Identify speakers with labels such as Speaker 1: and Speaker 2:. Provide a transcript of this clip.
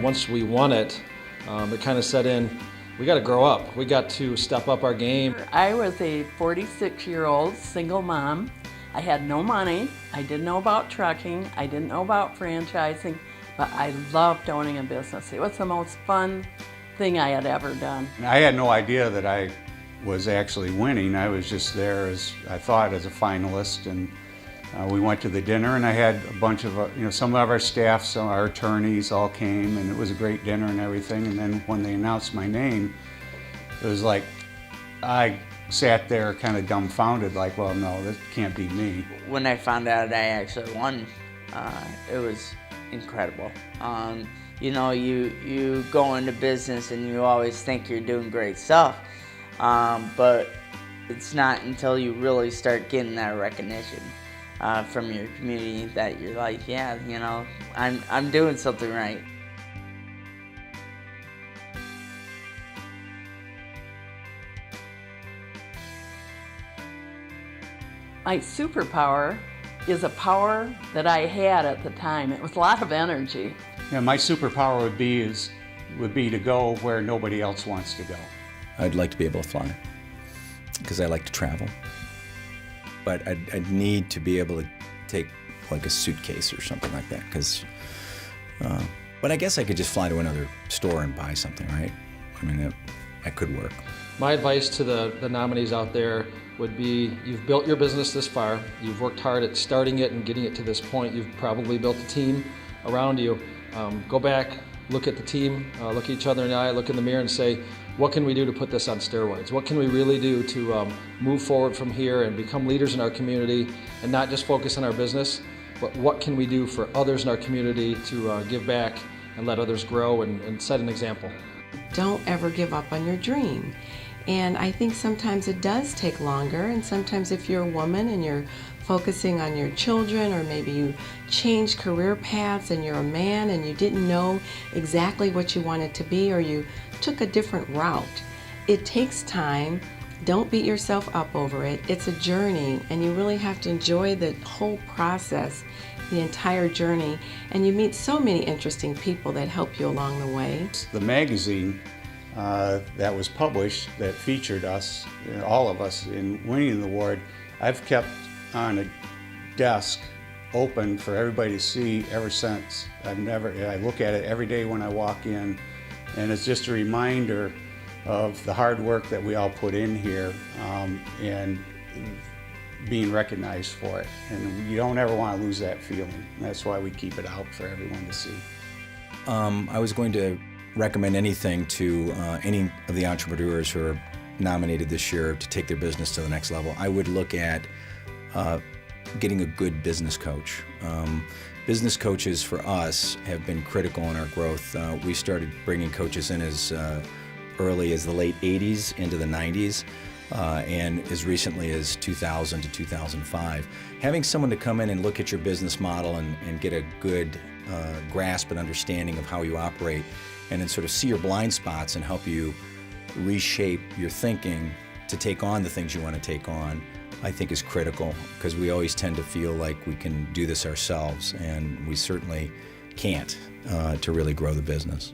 Speaker 1: Once we won it, it kind of set in, we got to grow up. We got to step up our game.
Speaker 2: I was a 46-year-old single mom. I had no money. I didn't know about trucking. I didn't know about franchising, but I loved owning a business. It was the most fun thing I had ever done.
Speaker 3: I had no idea that I was actually winning. I was just there as, I thought, as a finalist, and we went to the dinner, and I had a bunch of, some of our staff, some of our attorneys all came, and it was a great dinner and everything. And then when they announced my name, it was like, I sat there kind of dumbfounded, like, well, no, that can't be me.
Speaker 4: When I found out I actually won, it was incredible. You go into business and you always think you're doing great stuff, but it's not until you really start getting that recognition from your community that you're like, yeah, I'm doing something right.
Speaker 2: My superpower is a power that I had at the time. It was a lot of energy.
Speaker 3: Yeah, my superpower would be to go where nobody else wants to go.
Speaker 5: I'd like to be able to fly because I like to travel. But I'd need to be able to take like a suitcase or something like that, because, but I guess I could just fly to another store and buy something, right? I mean, that could work.
Speaker 1: My advice to the nominees out there would be, you've built your business this far, you've worked hard at starting it and getting it to this point, you've probably built a team around you. Go back, look at the team, look at each other in the eye, look in the mirror and say, what can we do to put this on steroids? What can we really do to move forward from here and become leaders in our community, and not just focus on our business, but what can we do for others in our community to give back and let others grow and set an example.
Speaker 6: Don't ever give up on your dream. And I think sometimes it does take longer, and sometimes if you're a woman and you're focusing on your children, or maybe you changed career paths and you're a man and you didn't know exactly what you wanted to be, or you took a different route, it takes time. Don't beat yourself up over it. It's a journey, and you really have to enjoy the whole process, the entire journey, and you meet so many interesting people that help you along the way.
Speaker 3: The magazine that was published that featured us, all of us, in winning the award, I've kept on a desk open for everybody to see ever since. I look at it every day when I walk in, and it's just a reminder of the hard work that we all put in here, and being recognized for it. And you don't ever want to lose that feeling. And that's why we keep it out for everyone to see.
Speaker 5: I was going to recommend anything to any of the entrepreneurs who are nominated this year to take their business to the next level. I would look at getting a good business coach. Business coaches for us have been critical in our growth. We started bringing coaches in as early as the late 80s into the 90s, and as recently as 2000 to 2005. Having someone to come in and look at your business model and get a good grasp and understanding of how you operate, and then sort of see your blind spots and help you reshape your thinking to take on the things you want to take on, I think is critical, because we always tend to feel like we can do this ourselves, and we certainly can't to really grow the business.